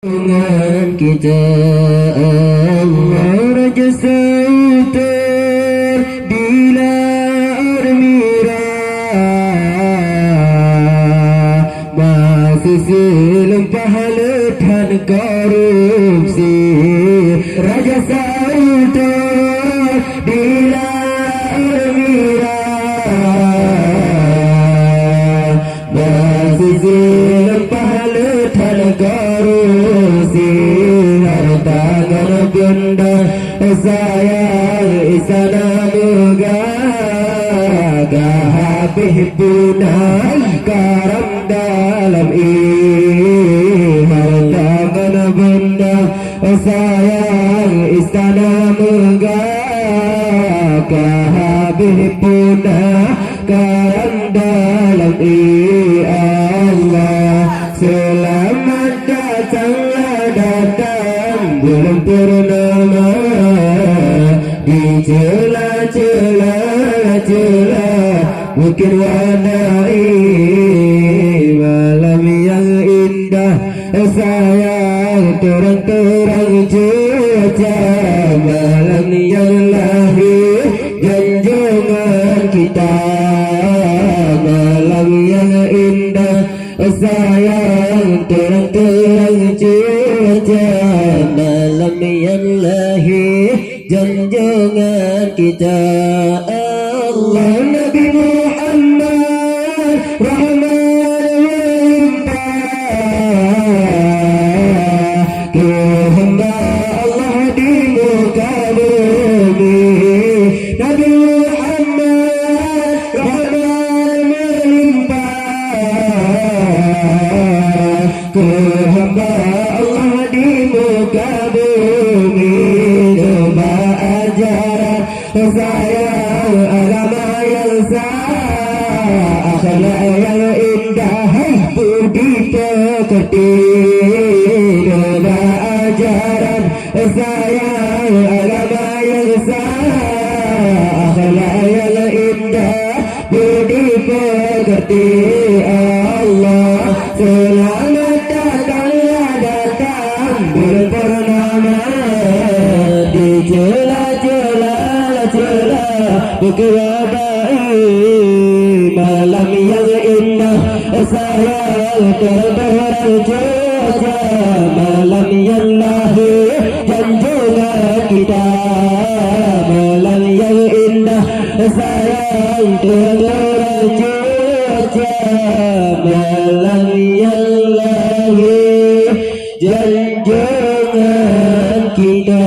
Dengan kita Allah Raja Sauter bila Armira masih silam pahala dan korupsi Raja Sauter bila Armira masih silam pahala dan korupsi harta benda sayang istana megah habis punah karam dalam harta benda sayang istana megah habis punah karam dalam Allah selamat datang bulan purnama di celah mungkin wadai malam yang indah sayang terang cuaca malam yang lahir junjungan kita malam yang indah sayang terang cuaca malam yang lahir junjungan kita Allah Nabi Muhammad rahman hamba Allah di muka bumi Nabi Muhammad rahman hamba Allah di muka bumi coba ajaran sayang agama yang sah akhlak yang indah budi pekerti coba ajaran sayang agama yang sah akhlak yang indah budi pekerti Allah selamat datang bulan purnama di celah berkewadai malam yang indah sayang terang cuaca malam yang lahir junjungan kita malam yang indah sayang terang cuaca malam yang lahir junjungan kita